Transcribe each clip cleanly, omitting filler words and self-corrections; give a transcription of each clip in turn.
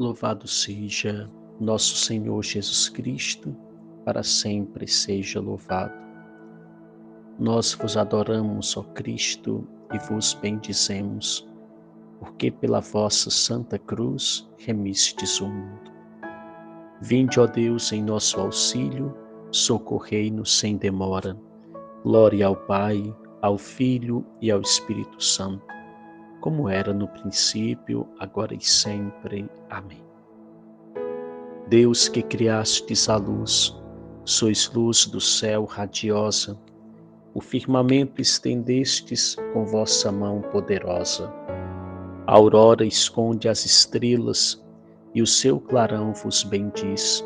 Louvado seja nosso Senhor Jesus Cristo, para sempre seja louvado. Nós vos adoramos, ó Cristo, e vos bendizemos, porque pela vossa Santa Cruz remistes o mundo. Vinde, ó Deus, em nosso auxílio, socorrei-nos sem demora. Glória ao Pai, ao Filho e ao Espírito Santo, como era no princípio, agora e sempre. Amém. Deus que criastes a luz, sois luz do céu radiosa, o firmamento estendestes com vossa mão poderosa. A aurora esconde as estrelas e o seu clarão vos bendiz.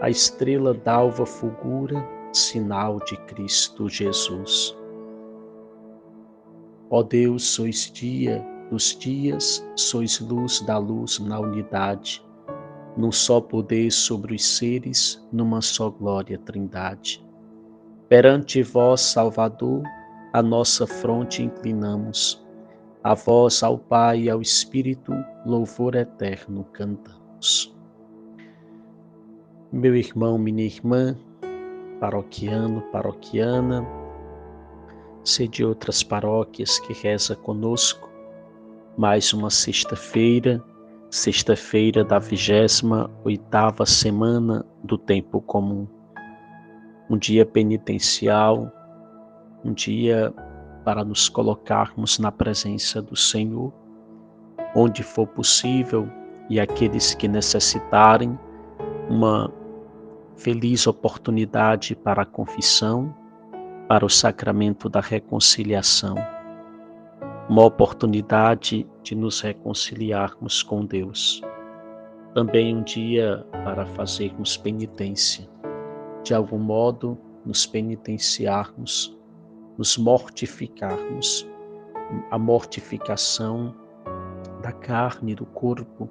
A estrela d'alva fulgura, sinal de Cristo Jesus. Ó Deus, sois dia dos dias, sois luz da luz na unidade, num só poder sobre os seres, numa só glória trindade. Perante vós, Salvador, a nossa fronte inclinamos, a vós, ao Pai e ao Espírito, louvor eterno cantamos. Meu irmão, minha irmã, paroquiano, paroquiana, sei de outras paróquias que reza conosco, mais uma sexta-feira da 28ª semana do tempo comum. Um dia penitencial, um dia para nos colocarmos na presença do Senhor, onde for possível, e aqueles que necessitarem, uma feliz oportunidade para a confissão, para o sacramento da reconciliação, uma oportunidade de nos reconciliarmos com Deus. Também um dia para fazermos penitência, de algum modo nos penitenciarmos, nos mortificarmos, a mortificação da carne e do corpo,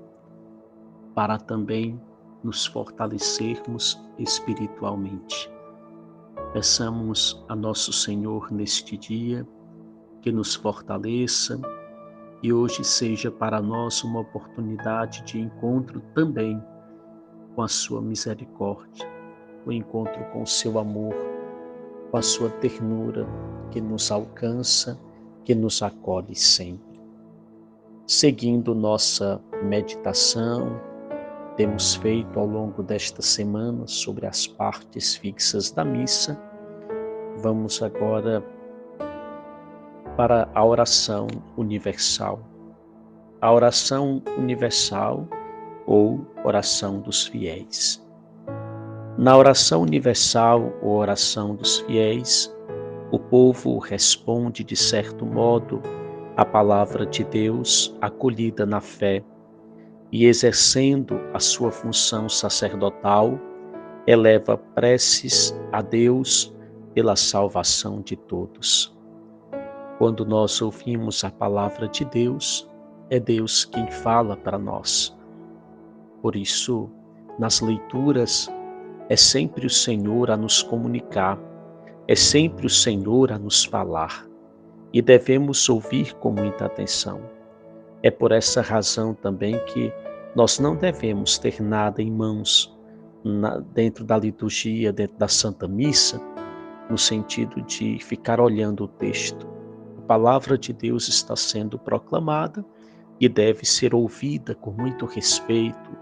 para também nos fortalecermos espiritualmente. Peçamos a nosso Senhor neste dia que nos fortaleça e hoje seja para nós uma oportunidade de encontro também com a sua misericórdia, o encontro com o seu amor, com a sua ternura que nos alcança, que nos acolhe sempre. Seguindo nossa meditação, temos feito ao longo desta semana sobre as partes fixas da missa. Vamos agora para a oração universal. A oração universal ou oração dos fiéis. Na oração universal ou oração dos fiéis, o povo responde de certo modo à palavra de Deus acolhida na fé e, exercendo a sua função sacerdotal, eleva preces a Deus pela salvação de todos. Quando nós ouvimos a palavra de Deus, é Deus quem fala para nós. Por isso, nas leituras, é sempre o Senhor a nos comunicar, é sempre o Senhor a nos falar, e devemos ouvir com muita atenção. É por essa razão também que nós não devemos ter nada em mãos dentro da liturgia, dentro da Santa Missa, no sentido de ficar olhando o texto. A palavra de Deus está sendo proclamada e deve ser ouvida com muito respeito,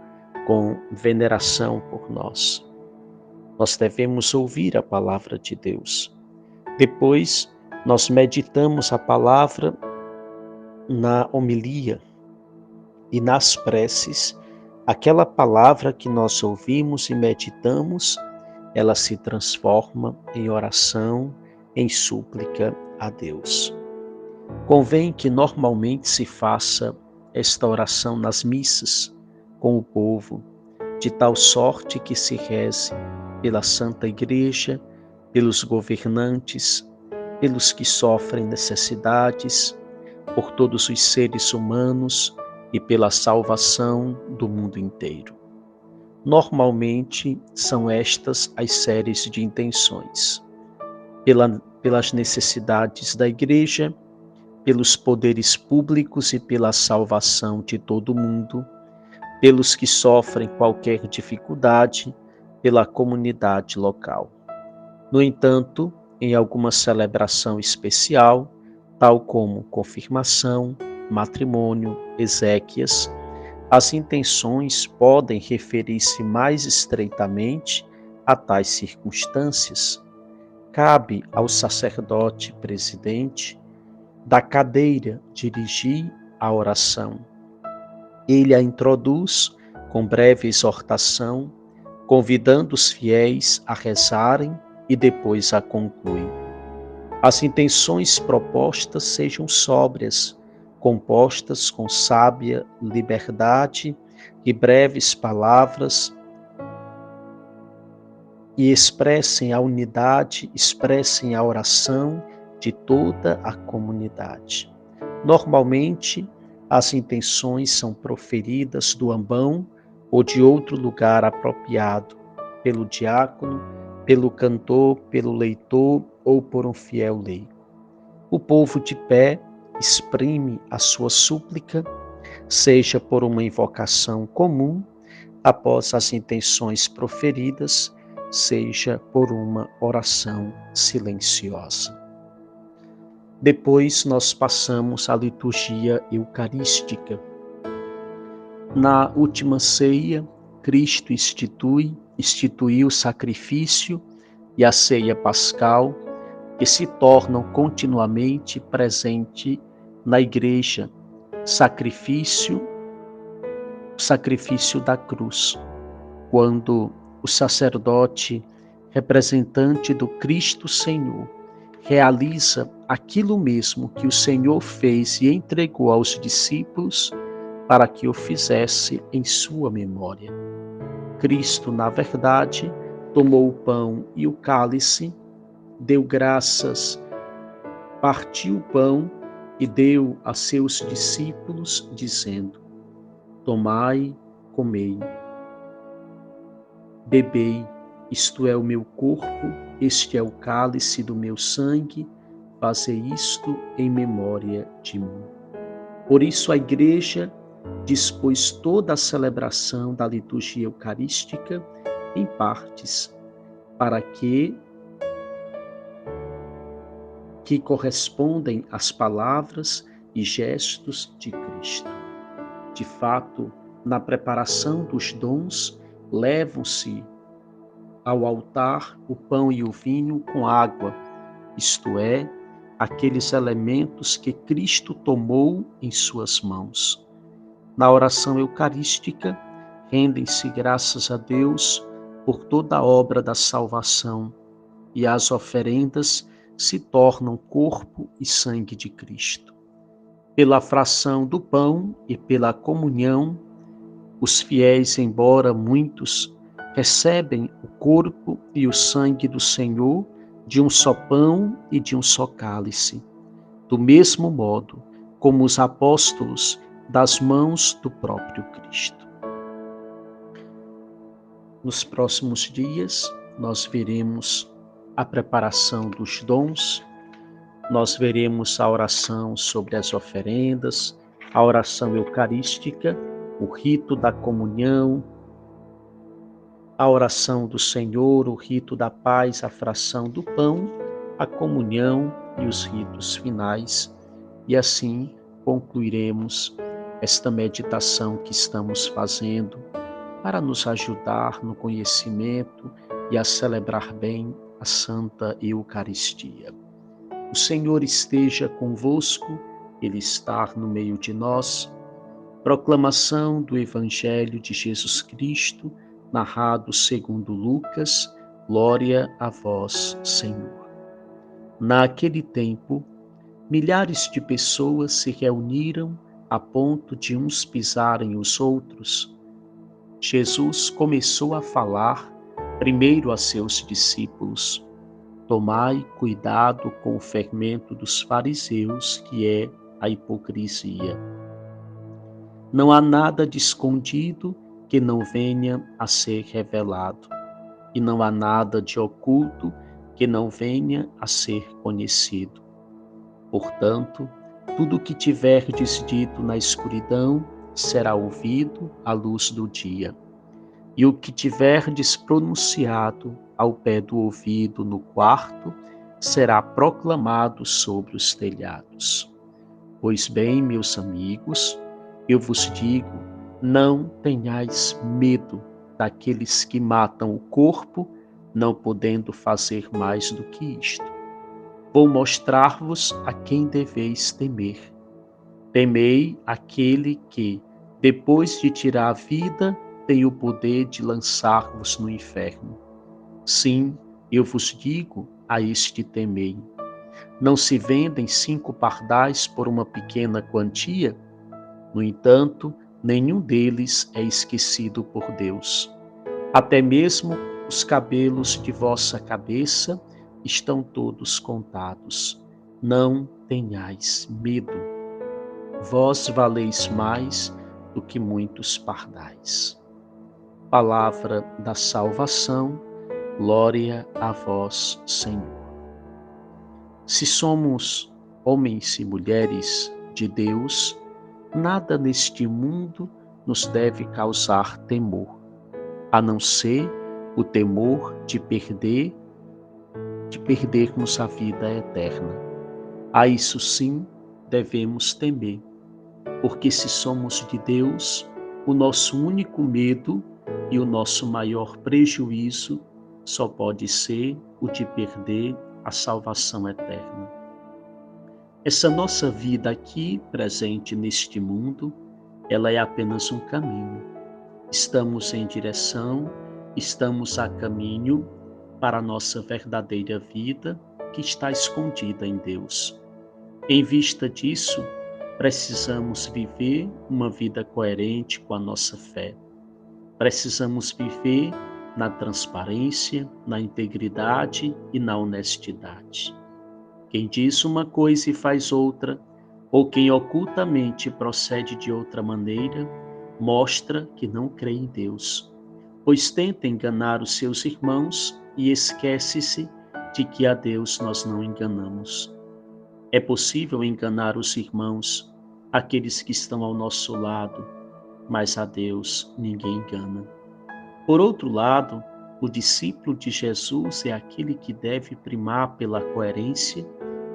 com veneração por nós. Nós devemos ouvir a palavra de Deus. Depois, nós meditamos a palavra na homilia e nas preces. Aquela palavra que nós ouvimos e meditamos, ela se transforma em oração, em súplica a Deus. Convém que normalmente se faça esta oração nas missas com o povo, de tal sorte que se reze pela Santa Igreja, pelos governantes, pelos que sofrem necessidades, por todos os seres humanos e pela salvação do mundo inteiro. Normalmente são estas as séries de intenções: pelas necessidades da Igreja, pelos poderes públicos e pela salvação de todo o mundo, pelos que sofrem qualquer dificuldade, pela comunidade local. No entanto, em alguma celebração especial, tal como confirmação, matrimônio, exéquias, as intenções podem referir-se mais estreitamente a tais circunstâncias. Cabe ao sacerdote presidente da cadeira dirigir a oração. Ele a introduz com breve exortação, convidando os fiéis a rezarem e depois a conclui. As intenções propostas sejam sóbrias, compostas com sábia liberdade e breves palavras, e expressem a unidade, expressem a oração de toda a comunidade. Normalmente, as intenções são proferidas do ambão ou de outro lugar apropriado, pelo diácono, pelo cantor, pelo leitor ou por um fiel leigo. O povo de pé exprime a sua súplica, seja por uma invocação comum, após as intenções proferidas, seja por uma oração silenciosa. Depois nós passamos à liturgia eucarística. Na última ceia, Cristo instituiu o sacrifício e a ceia pascal, que se tornam continuamente presente na igreja, sacrifício da cruz, quando o sacerdote representante do Cristo Senhor realiza aquilo mesmo que o Senhor fez e entregou aos discípulos para que o fizesse em sua memória. Cristo, na verdade, tomou o pão e o cálice, deu graças, partiu o pão e deu a seus discípulos, dizendo: tomai, comei, bebei, isto é o meu corpo, este é o cálice do meu sangue, fazei isto em memória de mim. Por isso a Igreja dispôs toda a celebração da liturgia eucarística em partes, para que correspondem às palavras e gestos de Cristo. De fato, na preparação dos dons, levam-se ao altar o pão e o vinho com água, isto é, aqueles elementos que Cristo tomou em suas mãos. Na oração eucarística, rendem-se graças a Deus por toda a obra da salvação, e as oferendas se tornam corpo e sangue de Cristo. Pela fração do pão e pela comunhão, os fiéis, embora muitos, recebem o corpo e o sangue do Senhor de um só pão e de um só cálice, do mesmo modo como os apóstolos das mãos do próprio Cristo. Nos próximos dias, nós veremos a preparação dos dons, nós veremos a oração sobre as oferendas, a oração eucarística, o rito da comunhão, a oração do Senhor, o rito da paz, a fração do pão, a comunhão e os ritos finais. E assim concluiremos esta meditação que estamos fazendo para nos ajudar no conhecimento e a celebrar bem a Santa Eucaristia. O Senhor esteja convosco, Ele está no meio de nós. Proclamação do Evangelho de Jesus Cristo, narrado segundo Lucas. Glória a vós, Senhor. Naquele tempo, milhares de pessoas se reuniram a ponto de uns pisarem os outros. Jesus começou a falar primeiro a seus discípulos: tomai cuidado com o fermento dos fariseus, que é a hipocrisia. Não há nada de escondido que não venha a ser revelado, e não há nada de oculto que não venha a ser conhecido. Portanto, tudo o que tiverdes dito na escuridão, será ouvido à luz do dia, e o que tiverdes pronunciado ao pé do ouvido no quarto será proclamado sobre os telhados. Pois bem, meus amigos, eu vos digo, não tenhais medo daqueles que matam o corpo, não podendo fazer mais do que isto. Vou mostrar-vos a quem deveis temer. Temei aquele que, depois de tirar a vida, tem o poder de lançar-vos no inferno. Sim, eu vos digo, a este temei. Não se vendem 5 pardais por uma pequena quantia? No entanto, nenhum deles é esquecido por Deus. Até mesmo os cabelos de vossa cabeça estão todos contados. Não tenhais medo. Vós valeis mais do que muitos pardais. Palavra da salvação, glória a vós, Senhor. Se somos homens e mulheres de Deus, nada neste mundo nos deve causar temor, a não ser o temor de perdermos a vida eterna. A isso sim devemos temer, porque se somos de Deus, o nosso único medo e o nosso maior prejuízo só pode ser o de perder a salvação eterna. Essa nossa vida aqui, presente neste mundo, ela é apenas um caminho. Estamos em direção, estamos a caminho para a nossa verdadeira vida que está escondida em Deus. Em vista disso, precisamos viver uma vida coerente com a nossa fé. Precisamos viver na transparência, na integridade e na honestidade. Quem diz uma coisa e faz outra, ou quem ocultamente procede de outra maneira, mostra que não crê em Deus, pois tenta enganar os seus irmãos e esquece-se de que a Deus nós não enganamos. É possível enganar os irmãos, aqueles que estão ao nosso lado, mas a Deus ninguém engana. Por outro lado, o discípulo de Jesus é aquele que deve primar pela coerência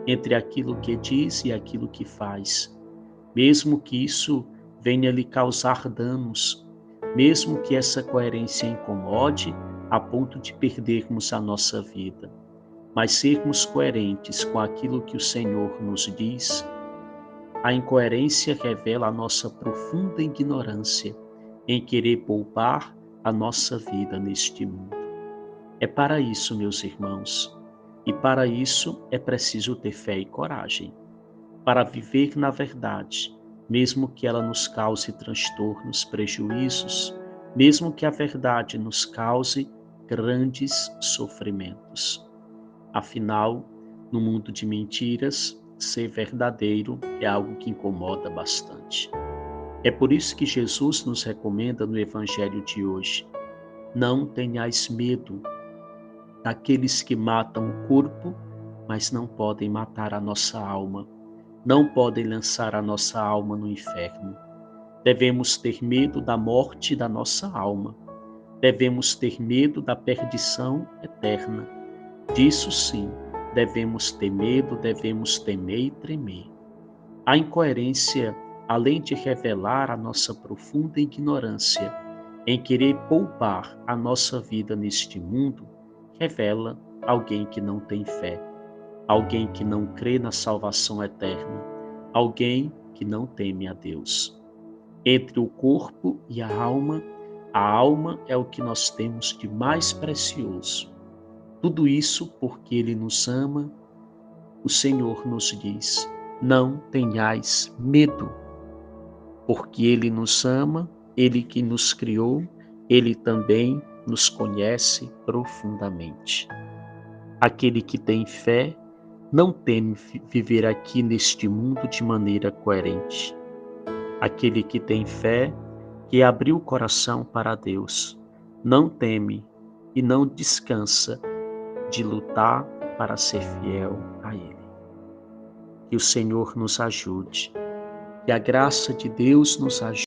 entre aquilo que diz e aquilo que faz, mesmo que isso venha lhe causar danos, mesmo que essa coerência incomode a ponto de perdermos a nossa vida. Mas sermos coerentes com aquilo que o Senhor nos diz, a incoerência revela a nossa profunda ignorância em querer poupar a nossa vida neste mundo. É para isso, meus irmãos, e para isso é preciso ter fé e coragem, para viver na verdade, mesmo que ela nos cause transtornos, prejuízos, mesmo que a verdade nos cause grandes sofrimentos. Afinal, no mundo de mentiras, ser verdadeiro é algo que incomoda bastante. É por isso que Jesus nos recomenda no Evangelho de hoje: não tenhais medo daqueles que matam o corpo, mas não podem matar a nossa alma, não podem lançar a nossa alma no inferno. Devemos ter medo da morte da nossa alma. Devemos ter medo da perdição eterna. Disso sim, devemos ter medo, devemos temer e tremer. A incoerência, além de revelar a nossa profunda ignorância em querer poupar a nossa vida neste mundo, revela alguém que não tem fé, alguém que não crê na salvação eterna, alguém que não teme a Deus. Entre o corpo e a alma é o que nós temos de mais precioso. Tudo isso porque Ele nos ama. O Senhor nos diz: não tenhais medo, porque Ele nos ama, Ele que nos criou, Ele também nos conhece profundamente. Aquele que tem fé não teme viver aqui neste mundo de maneira coerente. Aquele que tem fé, que abriu o coração para Deus, não teme e não descansa de lutar para ser fiel a Ele. Que o Senhor nos ajude, que a graça de Deus nos ajude